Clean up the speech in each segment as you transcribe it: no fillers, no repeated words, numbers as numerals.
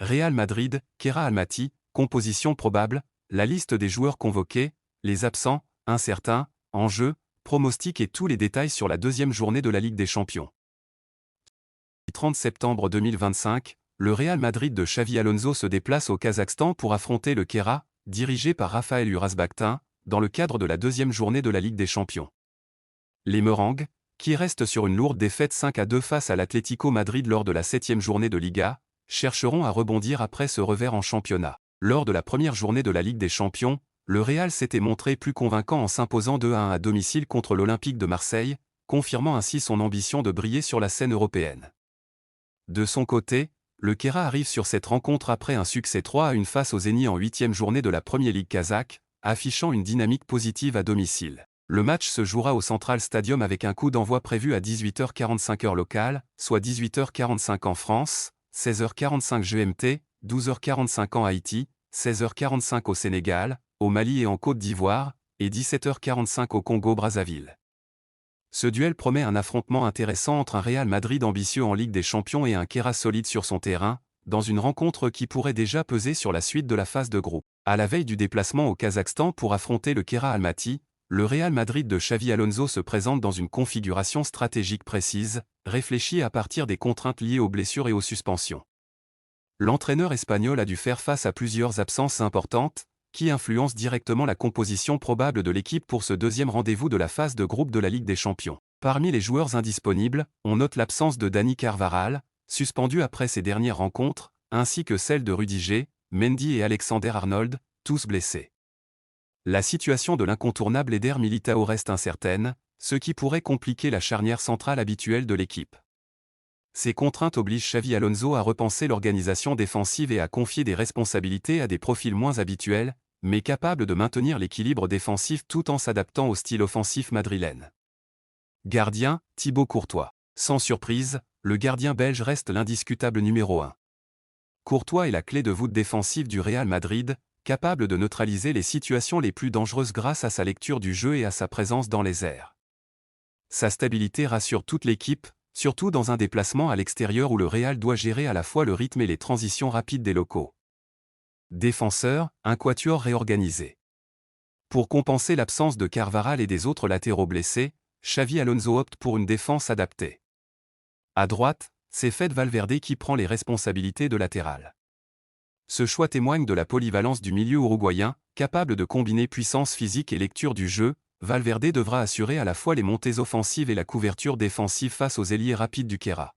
Real Madrid, Keira Almaty, composition probable, la liste des joueurs convoqués, les absents, incertains, enjeux, pronostics et tous les détails sur la deuxième journée de la Ligue des Champions. Le 30 septembre 2025, le Real Madrid de Xavi Alonso se déplace au Kazakhstan pour affronter le Keira, dirigé par Rafael Urasbaktin, dans le cadre de la deuxième journée de la Ligue des Champions. Les Merengues, qui restent sur une lourde défaite 5-2 face à l'Atlético Madrid lors de la 7e journée de Liga, chercheront à rebondir après ce revers en championnat. Lors de la première journée de la Ligue des Champions, le Real s'était montré plus convaincant en s'imposant 2-1 à domicile contre l'Olympique de Marseille, confirmant ainsi son ambition de briller sur la scène européenne. De son côté, le Keira arrive sur cette rencontre après un succès 3-1 face au Zénith en 8e journée de la Premier League kazakh, affichant une dynamique positive à domicile. Le match se jouera au Central Stadium avec un coup d'envoi prévu à 18h45 heure locale, soit 18h45 en France, 16h45 GMT, 12h45 en Haïti, 16h45 au Sénégal, au Mali et en Côte d'Ivoire, et 17h45 au Congo-Brazzaville. Ce duel promet un affrontement intéressant entre un Real Madrid ambitieux en Ligue des Champions et un Keira solide sur son terrain, dans une rencontre qui pourrait déjà peser sur la suite de la phase de groupe. À la veille du déplacement au Kazakhstan pour affronter le Keira Almaty, le Real Madrid de Xavi Alonso se présente dans une configuration stratégique précise, réfléchie à partir des contraintes liées aux blessures et aux suspensions. L'entraîneur espagnol a dû faire face à plusieurs absences importantes, qui influencent directement la composition probable de l'équipe pour ce deuxième rendez-vous de la phase de groupe de la Ligue des Champions. Parmi les joueurs indisponibles, on note l'absence de Dani Carvajal, suspendu après ses dernières rencontres, ainsi que celle de Rudiger, Mendy et Alexander-Arnold, tous blessés. La situation de l'incontournable Eder Militao reste incertaine, ce qui pourrait compliquer la charnière centrale habituelle de l'équipe. Ces contraintes obligent Xavi Alonso à repenser l'organisation défensive et à confier des responsabilités à des profils moins habituels, mais capables de maintenir l'équilibre défensif tout en s'adaptant au style offensif madrilène. Gardien, Thibaut Courtois. Sans surprise, le gardien belge reste l'indiscutable numéro 1. Courtois est la clé de voûte défensive du Real Madrid, capable de neutraliser les situations les plus dangereuses grâce à sa lecture du jeu et à sa présence dans les airs. Sa stabilité rassure toute l'équipe, surtout dans un déplacement à l'extérieur où le Real doit gérer à la fois le rythme et les transitions rapides des locaux. Défenseur, un quatuor réorganisé. Pour compenser l'absence de Carvajal et des autres latéraux blessés, Xavi Alonso opte pour une défense adaptée. À droite, c'est Fede Valverde qui prend les responsabilités de latéral. Ce choix témoigne de la polyvalence du milieu uruguayen, capable de combiner puissance physique et lecture du jeu. Valverde devra assurer à la fois les montées offensives et la couverture défensive face aux ailiers rapides du Keira.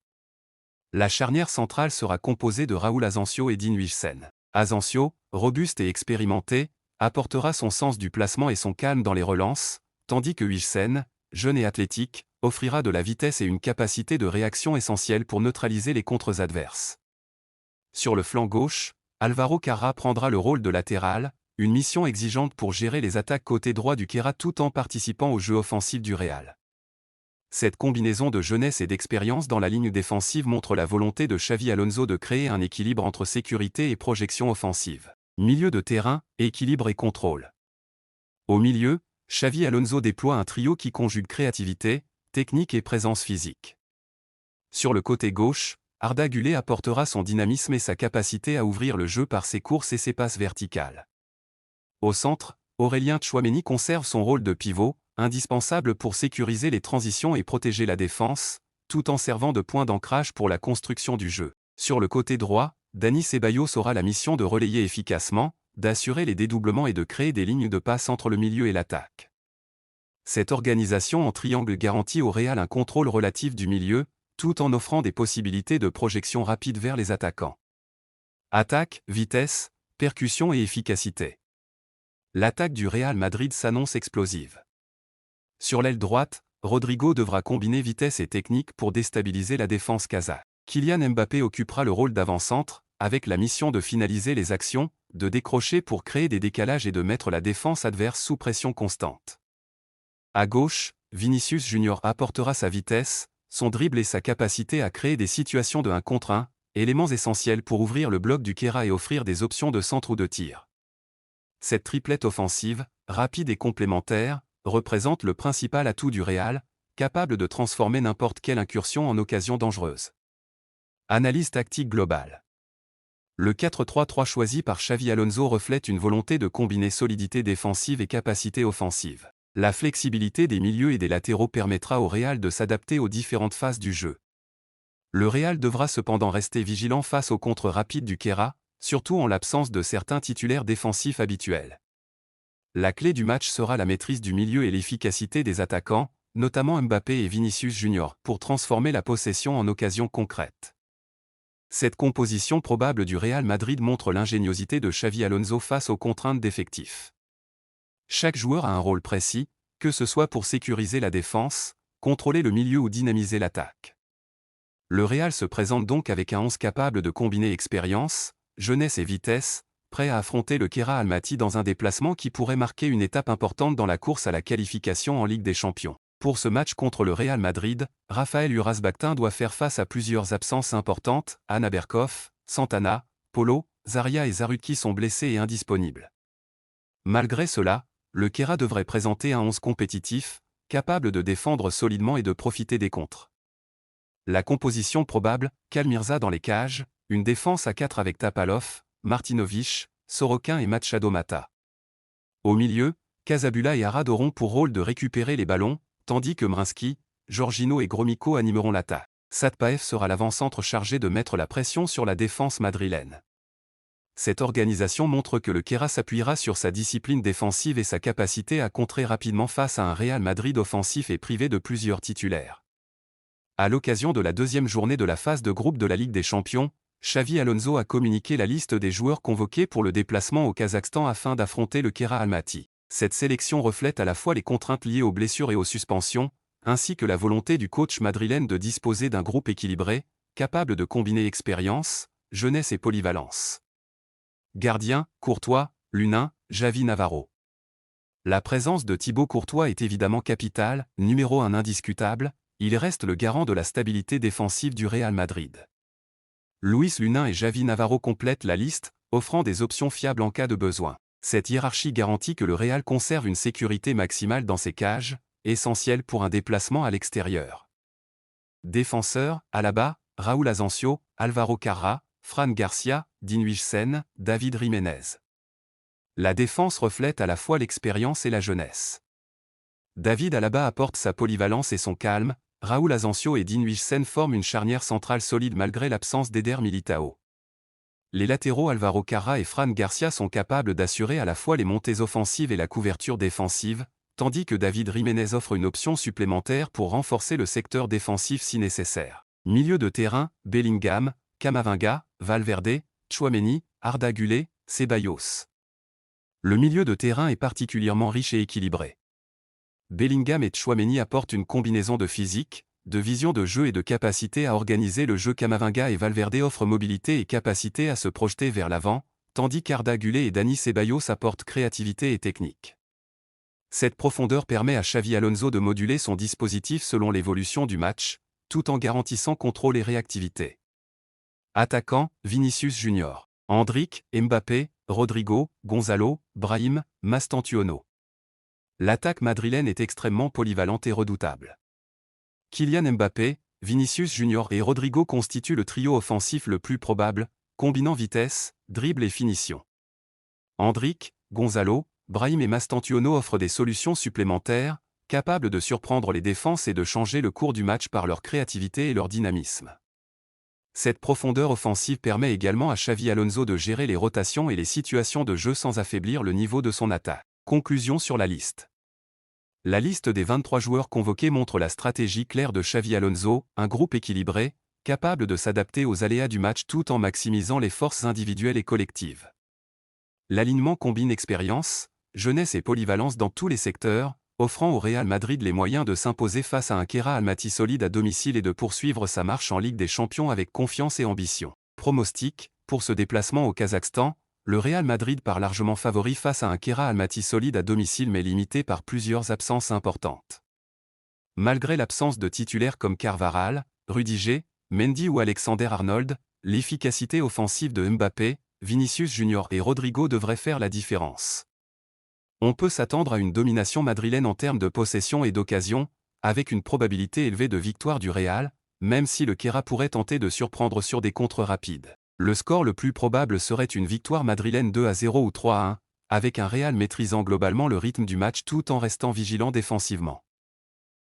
La charnière centrale sera composée de Raúl Asensio et Dean Huijsen. Asensio, robuste et expérimenté, apportera son sens du placement et son calme dans les relances, tandis que Huijsen, jeune et athlétique, offrira de la vitesse et une capacité de réaction essentielle pour neutraliser les contres adverses. Sur le flanc gauche, Álvaro Carrà prendra le rôle de latéral, une mission exigeante pour gérer les attaques côté droit du Keira tout en participant au jeu offensif du Real. Cette combinaison de jeunesse et d'expérience dans la ligne défensive montre la volonté de Xavi Alonso de créer un équilibre entre sécurité et projection offensive. Milieu de terrain, équilibre et contrôle. Au milieu, Xavi Alonso déploie un trio qui conjugue créativité, technique et présence physique. Sur le côté gauche, Arda Güler apportera son dynamisme et sa capacité à ouvrir le jeu par ses courses et ses passes verticales. Au centre, Aurélien Tchouaméni conserve son rôle de pivot, indispensable pour sécuriser les transitions et protéger la défense, tout en servant de point d'ancrage pour la construction du jeu. Sur le côté droit, Dani Ceballos aura la mission de relayer efficacement, d'assurer les dédoublements et de créer des lignes de passe entre le milieu et l'attaque. Cette organisation en triangle garantit au Real un contrôle relatif du milieu, tout en offrant des possibilités de projection rapide vers les attaquants. Attaque, vitesse, percussion et efficacité. L'attaque du Real Madrid s'annonce explosive. Sur l'aile droite, Rodrigo devra combiner vitesse et technique pour déstabiliser la défense kazakh. Kylian Mbappé occupera le rôle d'avant-centre, avec la mission de finaliser les actions, de décrocher pour créer des décalages et de mettre la défense adverse sous pression constante. À gauche, Vinicius Junior apportera sa vitesse, son dribble et sa capacité à créer des situations de 1 contre 1, éléments essentiels pour ouvrir le bloc du Keira et offrir des options de centre ou de tir. Cette triplette offensive, rapide et complémentaire, représente le principal atout du Real, capable de transformer n'importe quelle incursion en occasion dangereuse. Analyse tactique globale. Le 4-3-3 choisi par Xavi Alonso reflète une volonté de combiner solidité défensive et capacité offensive. La flexibilité des milieux et des latéraux permettra au Real de s'adapter aux différentes phases du jeu. Le Real devra cependant rester vigilant face aux contres rapides du Kera, surtout en l'absence de certains titulaires défensifs habituels. La clé du match sera la maîtrise du milieu et l'efficacité des attaquants, notamment Mbappé et Vinicius Junior, pour transformer la possession en occasion concrète. Cette composition probable du Real Madrid montre l'ingéniosité de Xavi Alonso face aux contraintes d'effectifs. Chaque joueur a un rôle précis, que ce soit pour sécuriser la défense, contrôler le milieu ou dynamiser l'attaque. Le Real se présente donc avec un 11 capable de combiner expérience, jeunesse et vitesse, prêt à affronter le Kera Almaty dans un déplacement qui pourrait marquer une étape importante dans la course à la qualification en Ligue des Champions. Pour ce match contre le Real Madrid, Raphaël Uraz-Baktin doit faire face à plusieurs absences importantes. Anna Berkoff, Santana, Polo, Zaria et Zarutki sont blessés et indisponibles. Malgré cela, le Kera devrait présenter un 11 compétitif, capable de défendre solidement et de profiter des contres. La composition probable, Kalmirza dans les cages, une défense à 4 avec Tapalov, Martinovic, Sorokin et Machado Mata. Au milieu, Casabula et Arad auront pour rôle de récupérer les ballons, tandis que Mrinski, Jorginho et Gromyko animeront l'attaque. Satpaev sera l'avant-centre chargé de mettre la pression sur la défense madrilène. Cette organisation montre que le Kera s'appuiera sur sa discipline défensive et sa capacité à contrer rapidement face à un Real Madrid offensif et privé de plusieurs titulaires. À l'occasion de la deuxième journée de la phase de groupe de la Ligue des Champions, Xavi Alonso a communiqué la liste des joueurs convoqués pour le déplacement au Kazakhstan afin d'affronter le Kera Almaty. Cette sélection reflète à la fois les contraintes liées aux blessures et aux suspensions, ainsi que la volonté du coach madrilène de disposer d'un groupe équilibré, capable de combiner expérience, jeunesse et polyvalence. Gardien, Courtois, Lunin, Javi Navarro. La présence de Thibaut Courtois est évidemment capitale, numéro 1 indiscutable, il reste le garant de la stabilité défensive du Real Madrid. Luis Lunin et Javi Navarro complètent la liste, offrant des options fiables en cas de besoin. Cette hiérarchie garantit que le Real conserve une sécurité maximale dans ses cages, essentielle pour un déplacement à l'extérieur. Défenseurs, Alaba, Raúl Asensio, Alvaro Carra, Fran Garcia, Dean Huijsen, David Jiménez. La défense reflète à la fois l'expérience et la jeunesse. David Alaba apporte sa polyvalence et son calme, Raúl Asensio et Dean Huijsen forment une charnière centrale solide malgré l'absence d'Eder Militao. Les latéraux Alvaro Carra et Fran Garcia sont capables d'assurer à la fois les montées offensives et la couverture défensive, tandis que David Jiménez offre une option supplémentaire pour renforcer le secteur défensif si nécessaire. Milieu de terrain, Bellingham, Camavinga, Valverde, Tchouaméni, Arda Güler, Ceballos. Le milieu de terrain est particulièrement riche et équilibré. Bellingham et Tchouaméni apportent une combinaison de physique, de vision de jeu et de capacité à organiser le jeu. Camavinga et Valverde offrent mobilité et capacité à se projeter vers l'avant, tandis qu'Arda Güler et Dani Ceballos apportent créativité et technique. Cette profondeur permet à Xavi Alonso de moduler son dispositif selon l'évolution du match, tout en garantissant contrôle et réactivité. Attaquants, Vinicius Junior, Endrick, Mbappé, Rodrigo, Gonzalo, Brahim, Mastantuono. L'attaque madrilène est extrêmement polyvalente et redoutable. Kylian Mbappé, Vinicius Junior et Rodrigo constituent le trio offensif le plus probable, combinant vitesse, dribble et finition. Endrick, Gonzalo, Brahim et Mastantuono offrent des solutions supplémentaires, capables de surprendre les défenses et de changer le cours du match par leur créativité et leur dynamisme. Cette profondeur offensive permet également à Xavi Alonso de gérer les rotations et les situations de jeu sans affaiblir le niveau de son attaque. Conclusion sur la liste. La liste des 23 joueurs convoqués montre la stratégie claire de Xavi Alonso, un groupe équilibré, capable de s'adapter aux aléas du match tout en maximisant les forces individuelles et collectives. L'alignement combine expérience, jeunesse et polyvalence dans tous les secteurs, offrant au Real Madrid les moyens de s'imposer face à un Kera Almaty solide à domicile et de poursuivre sa marche en Ligue des Champions avec confiance et ambition. Pronostic, pour ce déplacement au Kazakhstan, le Real Madrid part largement favori face à un Kera Almaty solide à domicile mais limité par plusieurs absences importantes. Malgré l'absence de titulaires comme Carvajal, Rudiger, Mendy ou Alexander-Arnold, l'efficacité offensive de Mbappé, Vinicius Junior et Rodrigo devrait faire la différence. On peut s'attendre à une domination madrilène en termes de possession et d'occasion, avec une probabilité élevée de victoire du Real, même si le Kera pourrait tenter de surprendre sur des contres rapides. Le score le plus probable serait une victoire madrilène 2-0 ou 3-1, avec un Real maîtrisant globalement le rythme du match tout en restant vigilant défensivement.